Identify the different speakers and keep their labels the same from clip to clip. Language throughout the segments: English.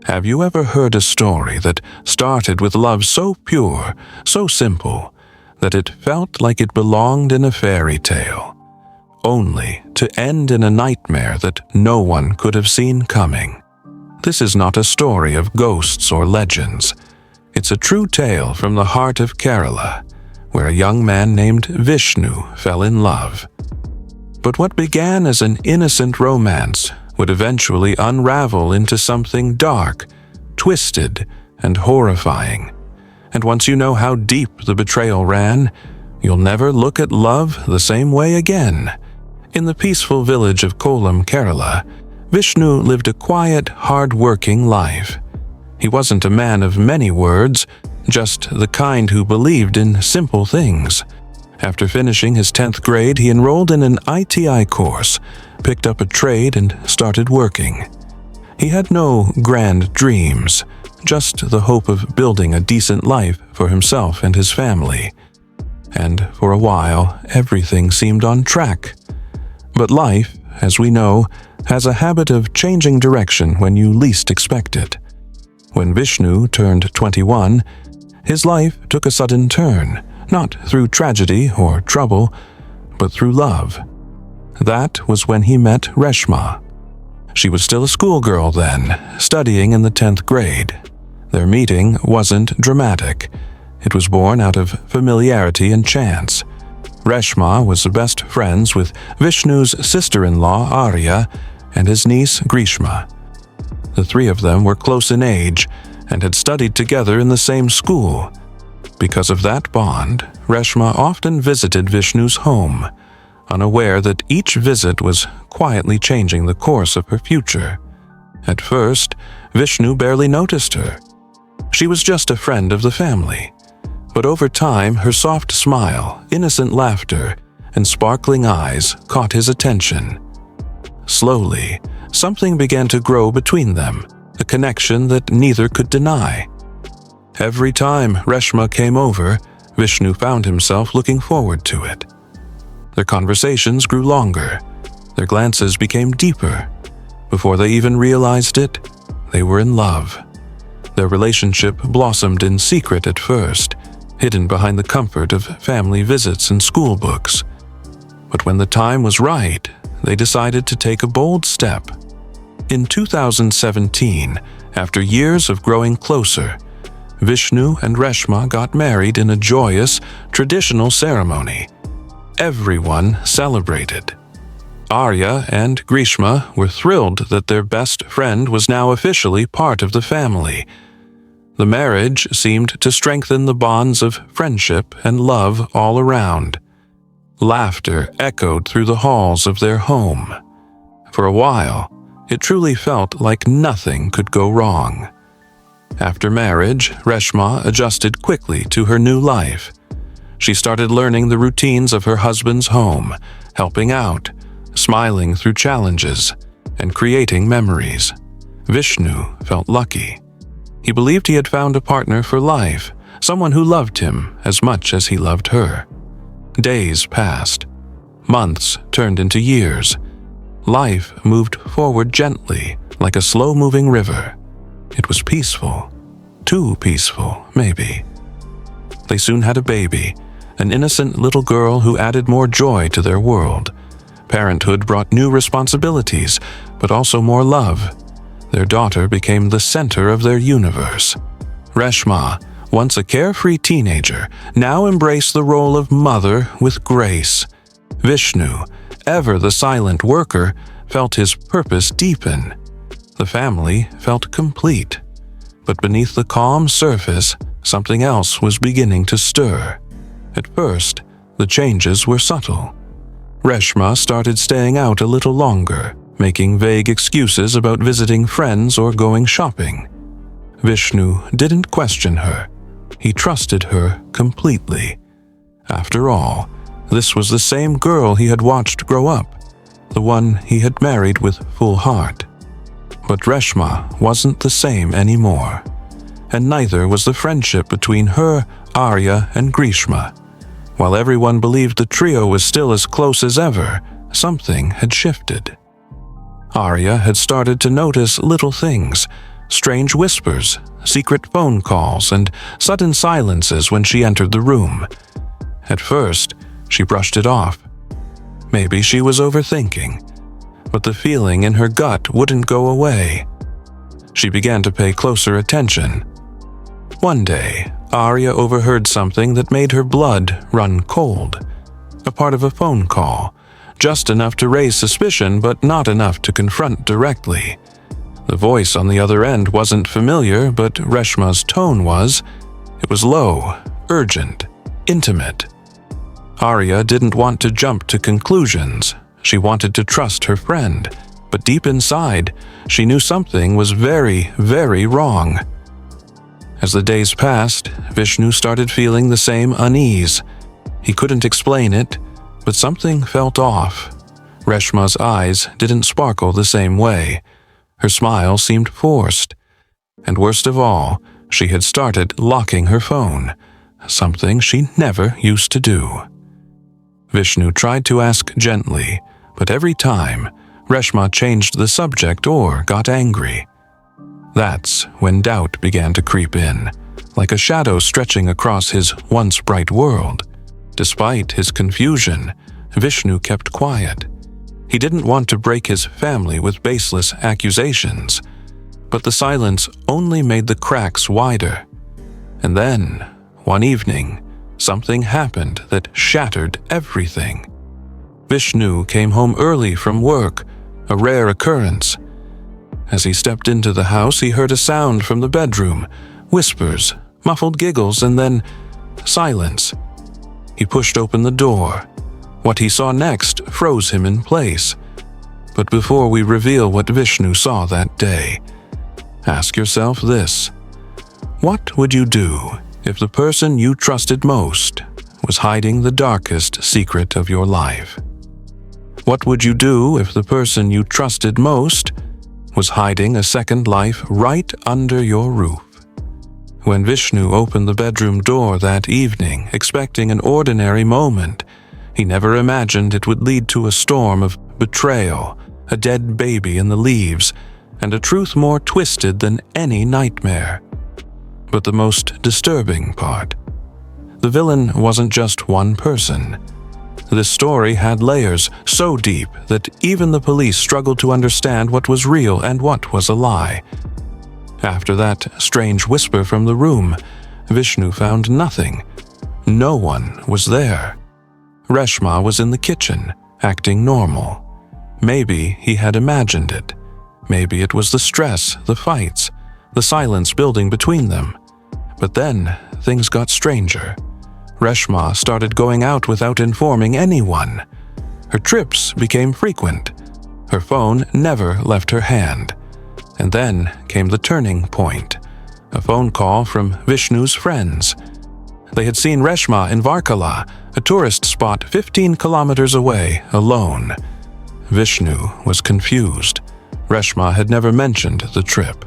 Speaker 1: Have you ever heard a story that started with love so pure, so simple, that it felt like it belonged in a fairy tale, only to end in a nightmare that no one could have seen coming? This is not a story of ghosts or legends. It's a true tale from the heart of Kerala, where a young man named Vishnu fell in love. But what began as an innocent romance would eventually unravel into something dark, twisted, and horrifying. And once you know how deep the betrayal ran, you'll never look at love the same way again. In the peaceful village of Kollam, Kerala, Vishnu lived a quiet, hard-working life. He wasn't a man of many words, just the kind who believed in simple things. After finishing his 10th grade, he enrolled in an ITI course, picked up a trade, and started working. He had no grand dreams, just the hope of building a decent life for himself and his family. And for a while, everything seemed on track. But life, as we know, has a habit of changing direction when you least expect it. When Vishnu turned 21, his life took a sudden turn, not through tragedy or trouble, but through love. That was when he met Reshma. She was still a schoolgirl then, studying in the 10th grade. Their meeting wasn't dramatic. It was born out of familiarity and chance. Reshma was best friends with Vishnu's sister-in-law Arya and his niece Reshma. The three of them were close in age and had studied together in the same school. Because of that bond, Reshma often visited Vishnu's home, unaware that each visit was quietly changing the course of her future. At first, Vishnu barely noticed her. She was just a friend of the family. But over time, her soft smile, innocent laughter, and sparkling eyes caught his attention. Slowly, something began to grow between them, a connection that neither could deny. Every time Reshma came over, Vishnu found himself looking forward to it. Their conversations grew longer. Their glances became deeper. Before they even realized it, they were in love. Their relationship blossomed in secret at first, hidden behind the comfort of family visits and school books. But when the time was right, they decided to take a bold step. In 2017, after years of growing closer, Vishnu and Reshma got married in a joyous, traditional ceremony. Everyone celebrated. Arya and Reshma were thrilled that their best friend was now officially part of the family. The marriage seemed to strengthen the bonds of friendship and love all around. Laughter echoed through the halls of their home. For a while, it truly felt like nothing could go wrong. After marriage, Reshma adjusted quickly to her new life. She started learning the routines of her husband's home, helping out, smiling through challenges, and creating memories. Vishnu felt lucky. He believed he had found a partner for life, someone who loved him as much as he loved her. Days passed. Months turned into years. Life moved forward gently, like a slow-moving river. It was peaceful. Too peaceful, maybe. They soon had a baby, an innocent little girl who added more joy to their world. Parenthood brought new responsibilities, but also more love. Their daughter became the center of their universe. Reshma, once a carefree teenager, now embraced the role of mother with grace. Vishnu, ever the silent worker, felt his purpose deepen. The family felt complete. But beneath the calm surface, something else was beginning to stir. At first, the changes were subtle. Reshma started staying out a little longer, making vague excuses about visiting friends or going shopping. Vishnu didn't question her. He trusted her completely. After all, this was the same girl he had watched grow up, the one he had married with full heart. But Reshma wasn't the same anymore, and neither was the friendship between her, Arya, and Reshma. While everyone believed the trio was still as close as ever, something had shifted. Arya had started to notice little things, strange whispers, secret phone calls, and sudden silences when she entered the room. At first, she brushed it off. Maybe she was overthinking, but the feeling in her gut wouldn't go away. She began to pay closer attention. One day, Arya overheard something that made her blood run cold. A part of a phone call, just enough to raise suspicion but not enough to confront directly. The voice on the other end wasn't familiar, but Reshma's tone was. It was low, urgent, intimate. Arya didn't want to jump to conclusions. She wanted to trust her friend, but deep inside, she knew something was very, very wrong. As the days passed, Vishnu started feeling the same unease. He couldn't explain it, but something felt off. Reshma's eyes didn't sparkle the same way. Her smile seemed forced. And worst of all, she had started locking her phone, something she never used to do. Vishnu tried to ask gently, but every time, Reshma changed the subject or got angry. That's when doubt began to creep in, like a shadow stretching across his once bright world. Despite his confusion, Vishnu kept quiet. He didn't want to break his family with baseless accusations, but the silence only made the cracks wider. And then, one evening, something happened that shattered everything. Vishnu came home early from work, a rare occurrence. As he stepped into the house, he heard a sound from the bedroom, whispers, muffled giggles, and then silence. He pushed open the door. What he saw next froze him in place. But before we reveal what Vishnu saw that day, ask yourself this. What would you do if the person you trusted most was hiding the darkest secret of your life? What would you do if the person you trusted most was hiding a second life right under your roof? When Vishnu opened the bedroom door that evening, expecting an ordinary moment, he never imagined it would lead to a storm of betrayal, a dead baby in the leaves, and a truth more twisted than any nightmare. But the most disturbing part, the villain wasn't just one person. This story had layers so deep that even the police struggled to understand what was real and what was a lie. After that strange whisper from the room, Vishnu found nothing. No one was there. Reshma was in the kitchen, acting normal. Maybe he had imagined it. Maybe it was the stress, the fights, the silence building between them. But then things got stranger. Reshma started going out without informing anyone. Her trips became frequent. Her phone never left her hand. And then came the turning point. A phone call from Vishnu's friends. They had seen Reshma in Varkala, a tourist spot 15 kilometers away, alone. Vishnu was confused. Reshma had never mentioned the trip.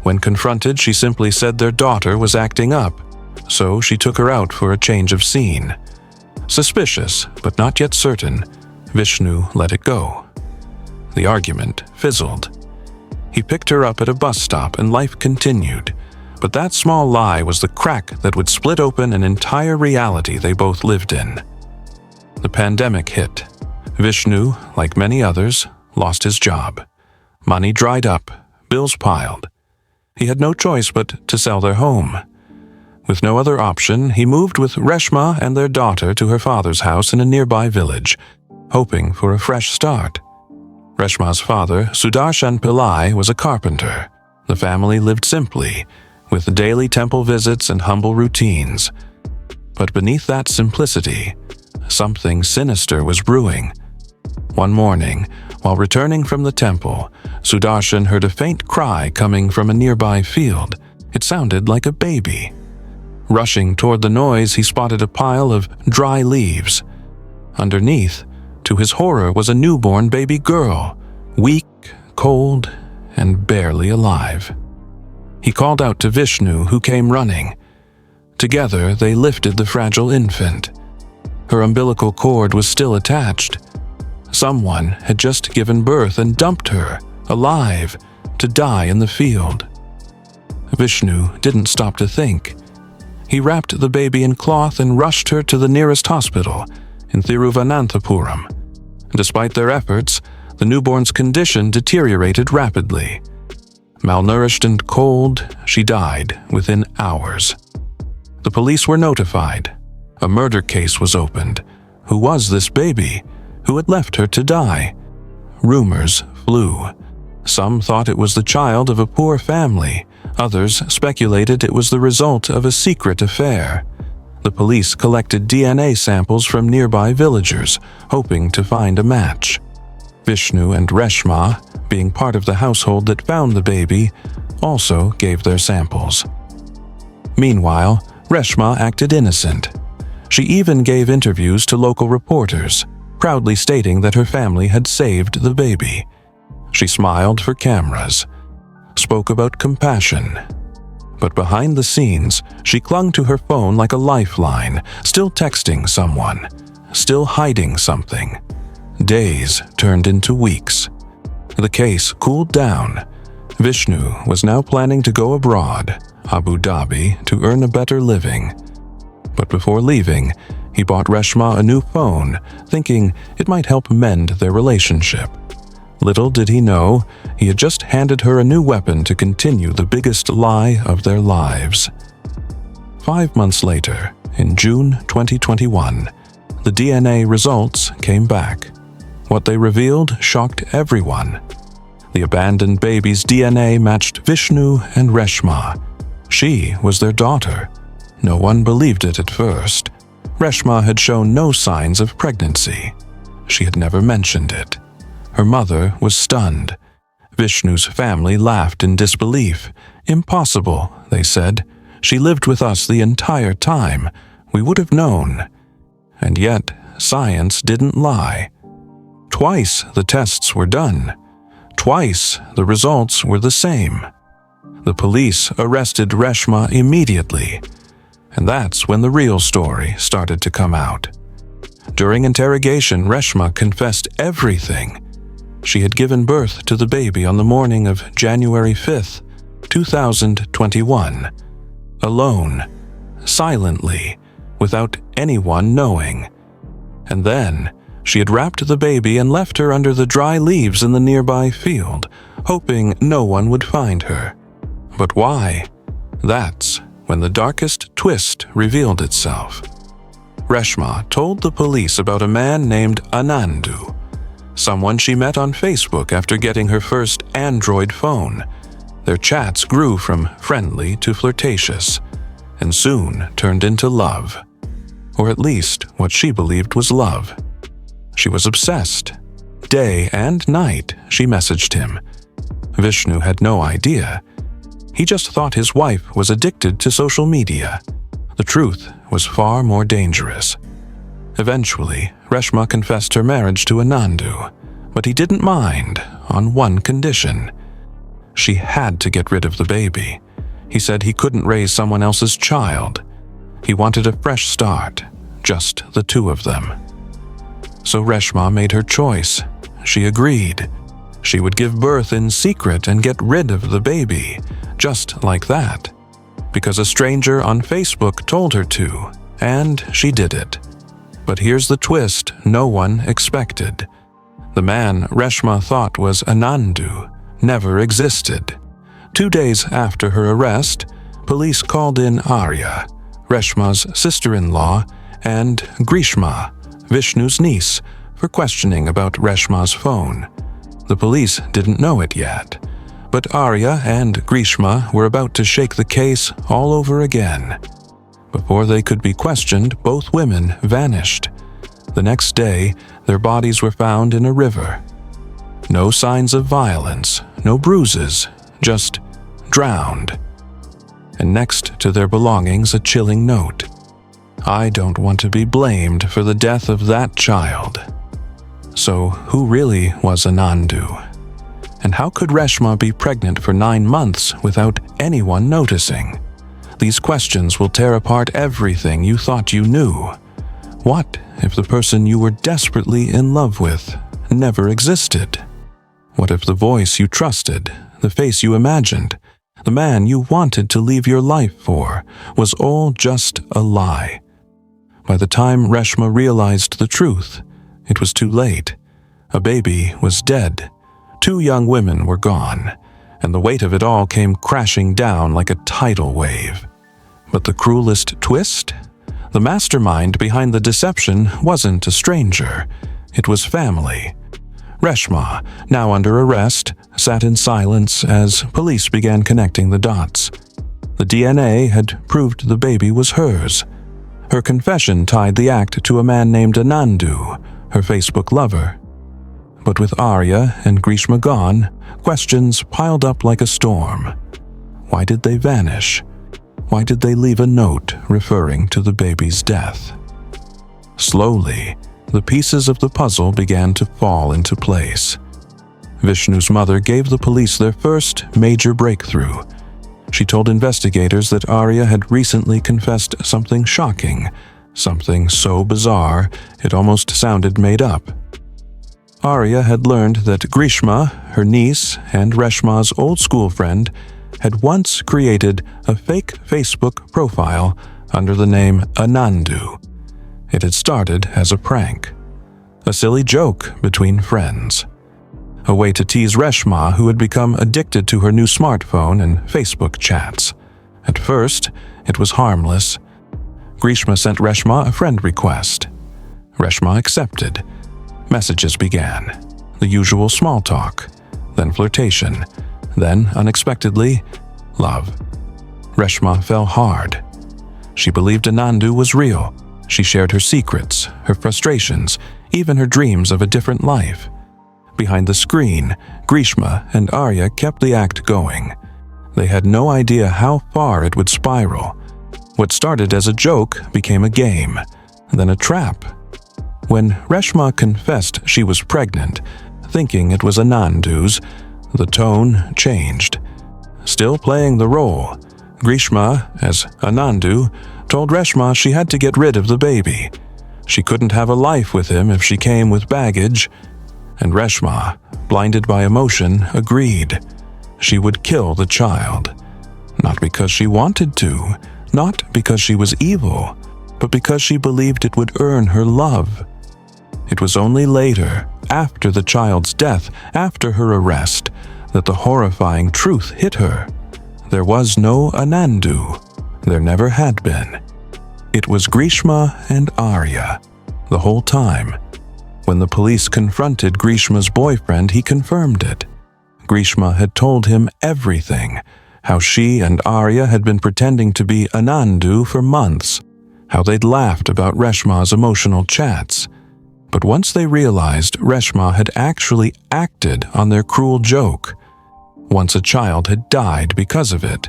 Speaker 1: When confronted, she simply said their daughter was acting up, so she took her out for a change of scene. Suspicious, but not yet certain, Vishnu let it go. The argument fizzled. He picked her up at a bus stop and life continued. But that small lie was the crack that would split open an entire reality they both lived in. The pandemic hit. Vishnu, like many others, lost his job. Money dried up, bills piled. He had no choice but to sell their home. With no other option, he moved with Reshma and their daughter to her father's house in a nearby village, hoping for a fresh start. Reshma's father, Sudarshan Pillai, was a carpenter. The family lived simply, with daily temple visits and humble routines. But beneath that simplicity, something sinister was brewing. One morning, while returning from the temple, Sudarshan heard a faint cry coming from a nearby field. It sounded like a baby. Rushing toward the noise, he spotted a pile of dry leaves. Underneath, to his horror, was a newborn baby girl, weak, cold, and barely alive. He called out to Vishnu, who came running. Together, they lifted the fragile infant. Her umbilical cord was still attached. Someone had just given birth and dumped her, alive, to die in the field. Vishnu didn't stop to think. He wrapped the baby in cloth and rushed her to the nearest hospital in Thiruvananthapuram. Despite their efforts, the newborn's condition deteriorated rapidly. Malnourished and cold, she died within hours. The police were notified. A murder case was opened. Who was this baby? Who had left her to die? Rumors flew. Some thought it was the child of a poor family. Others speculated it was the result of a secret affair. The police collected DNA samples from nearby villagers, hoping to find a match. Vishnu and Reshma, being part of the household that found the baby, also gave their samples. Meanwhile, Reshma acted innocent. She even gave interviews to local reporters, proudly stating that her family had saved the baby. She smiled for cameras, spoke about compassion. But behind the scenes, she clung to her phone like a lifeline, still texting someone, still hiding something. Days turned into weeks. The case cooled down. Vishnu was now planning to go abroad, Abu Dhabi, to earn a better living. But before leaving, he bought Reshma a new phone, thinking it might help mend their relationship. Little did he know, he had just handed her a new weapon to continue the biggest lie of their lives. 5 months later, in June 2021, the DNA results came back. What they revealed shocked everyone. The abandoned baby's DNA matched Vishnu and Reshma. She was their daughter. No one believed it at first. Reshma had shown no signs of pregnancy. She had never mentioned it. Her mother was stunned. Vishnu's family laughed in disbelief. Impossible, they said. She lived with us the entire time. We would have known. And yet, science didn't lie. Twice the tests were done. Twice the results were the same. The police arrested Reshma immediately. And that's when the real story started to come out. During interrogation, Reshma confessed everything. She had given birth to the baby on the morning of January 5th, 2021. Alone, silently, without anyone knowing. And then, she had wrapped the baby and left her under the dry leaves in the nearby field, hoping no one would find her. But why? That's when the darkest twist revealed itself. Reshma told the police about a man named Anandu, someone she met on Facebook after getting her first Android phone. Their chats grew from friendly to flirtatious, and soon turned into love. Or at least what she believed was love. She was obsessed. Day and night, she messaged him. Vishnu had no idea. He just thought his wife was addicted to social media. The truth was far more dangerous. Eventually, Reshma confessed her marriage to Anandu, but he didn't mind, on one condition. She had to get rid of the baby. He said he couldn't raise someone else's child. He wanted a fresh start, just the two of them. So Reshma made her choice. She agreed. She would give birth in secret and get rid of the baby, just like that, because a stranger on Facebook told her to, and she did it. But here's the twist no one expected. The man Reshma thought was Anandu never existed. 2 days after her arrest, police called in Arya, Reshma's sister-in-law, and Grishma, Vishnu's niece, for questioning about Reshma's phone. The police didn't know it yet, but Arya and Grishma were about to shake the case all over again. Before they could be questioned, both women vanished. The next day, their bodies were found in a river. No signs of violence, no bruises, just drowned. And next to their belongings, a chilling note. I don't want to be blamed for the death of that child. So who really was Anandu? And how could Reshma be pregnant for 9 months without anyone noticing? These questions will tear apart everything you thought you knew. What if the person you were desperately in love with never existed? What if the voice you trusted, the face you imagined, The man you wanted to leave your life for was all just a lie. By the time Reshma realized the truth, it was too late. A baby was dead. 2 young women were gone, and the weight of it all came crashing down like a tidal wave. But the cruelest twist? The mastermind behind the deception wasn't a stranger. It was family. Reshma, now under arrest, sat in silence as police began connecting the dots. The DNA had proved the baby was hers. Her confession tied the act to a man named Anandu, her Facebook lover. But with Arya and Reshma gone, questions piled up like a storm. Why did they vanish? Why did they leave a note referring to the baby's death? Slowly, the pieces of the puzzle began to fall into place. Vishnu's mother gave the police their first major breakthrough. She told investigators that Arya had recently confessed something shocking, something so bizarre it almost sounded made up. Arya had learned that Reshma, her niece and Reshma's old school friend, had once created a fake Facebook profile under the name Anandu. It had started as a prank, a silly joke between friends, a way to tease Reshma, who had become addicted to her new smartphone and Facebook chats. At first, it was harmless. Reshma sent Reshma a friend request. Reshma accepted. Messages began. The usual small talk, then flirtation, then, unexpectedly, love. Reshma fell hard. She believed Anandu was real. She shared her secrets, her frustrations, even her dreams of a different life. Behind the screen, Reshma and Arya kept the act going. They had no idea how far it would spiral. What started as a joke became a game, then a trap. When Reshma confessed she was pregnant, thinking it was Anandu's, the tone changed. Still playing the role, Reshma, as Anandu, told Reshma she had to get rid of the baby. She couldn't have a life with him if she came with baggage. And Reshma, blinded by emotion, agreed. She would kill the child. Not because she wanted to, not because she was evil, but because she believed it would earn her love. It was only later, after the child's death, after her arrest, that the horrifying truth hit her. There was no Anandu. There never had been. It was Reshma and Arya, the whole time. When the police confronted Reshma's boyfriend, he confirmed it. Reshma had told him everything, how she and Arya had been pretending to be Anandu for months, how they'd laughed about Reshma's emotional chats. But once they realized Reshma had actually acted on their cruel joke, once a child had died because of it,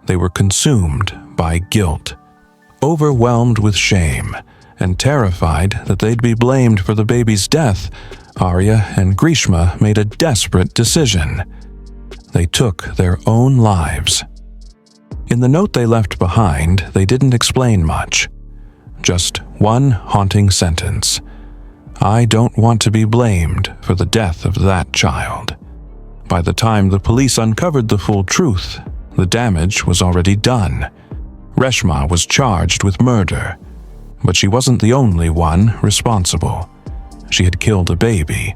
Speaker 1: they were consumed by guilt, overwhelmed with shame, and terrified that they'd be blamed for the baby's death. Arya and Reshma made a desperate decision. They took their own lives. In the note they left behind, they didn't explain much. Just one haunting sentence. I don't want to be blamed for the death of that child. By the time the police uncovered the full truth, the damage was already done. Reshma was charged with murder, but she wasn't the only one responsible. She had killed a baby,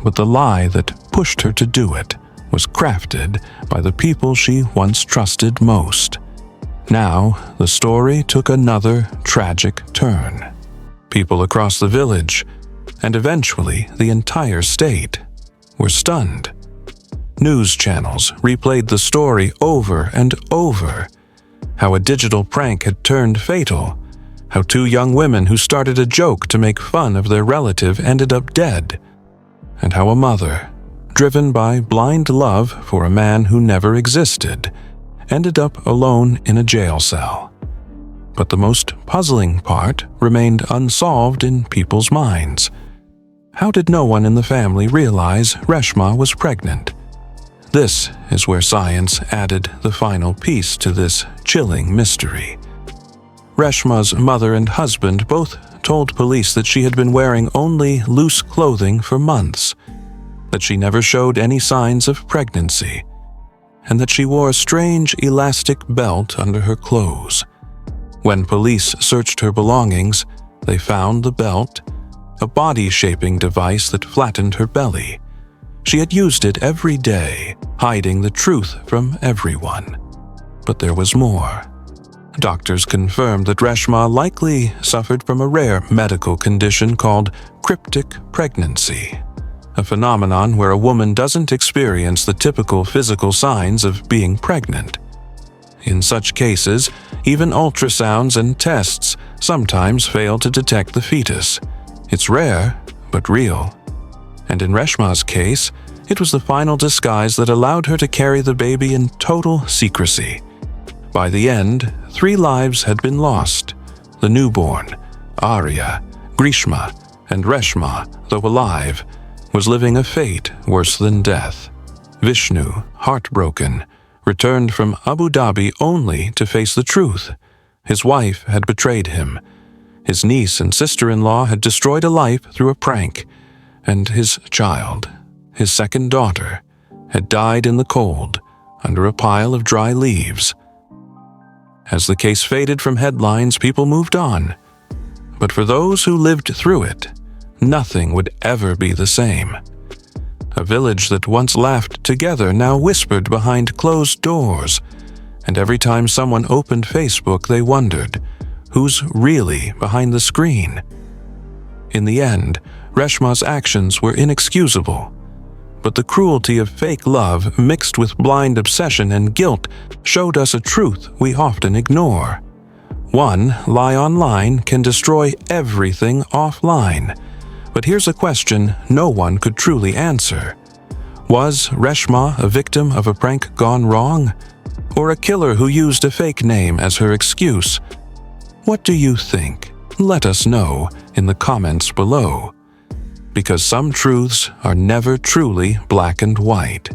Speaker 1: but the lie that pushed her to do it was crafted by the people she once trusted most. Now, the story took another tragic turn. People across the village, and eventually the entire state, were stunned. News channels replayed the story over and over. How a digital prank had turned fatal. How 2 young women who started a joke to make fun of their relative ended up dead. And how a mother, driven by blind love for a man who never existed, ended up alone in a jail cell. But the most puzzling part remained unsolved in people's minds. How did no one in the family realize Reshma was pregnant? This is where science added the final piece to this chilling mystery. Reshma's mother and husband both told police that she had been wearing only loose clothing for months, that she never showed any signs of pregnancy. and that she wore a strange elastic belt under her clothes. When police searched her belongings, they found the belt, a body-shaping device that flattened her belly. She had used it every day, hiding the truth from everyone. But there was more. Doctors confirmed that Reshma likely suffered from a rare medical condition called cryptic pregnancy, a phenomenon where a woman doesn't experience the typical physical signs of being pregnant. In such cases, even ultrasounds and tests sometimes fail to detect the fetus. It's rare, but real. And in Reshma's case, it was the final disguise that allowed her to carry the baby in total secrecy. By the end, 3 lives had been lost. The newborn, Arya, Grishma, and Reshma, though alive, was living a fate worse than death. Vishnu, heartbroken, returned from Abu Dhabi only to face the truth. His wife had betrayed him. His niece and sister-in-law had destroyed a life through a prank, and his child, his second daughter, had died in the cold under a pile of dry leaves. As the case faded from headlines, people moved on. But for those who lived through it, nothing would ever be the same. A village that once laughed together now whispered behind closed doors, and every time someone opened Facebook, they wondered, who's really behind the screen? In the end, Reshma's actions were inexcusable. But the cruelty of fake love mixed with blind obsession and guilt showed us a truth we often ignore. One lie online can destroy everything offline. But here's a question no one could truly answer. Was Reshma a victim of a prank gone wrong? Or a killer who used a fake name as her excuse? What do you think? Let us know in the comments below. Because some truths are never truly black and white.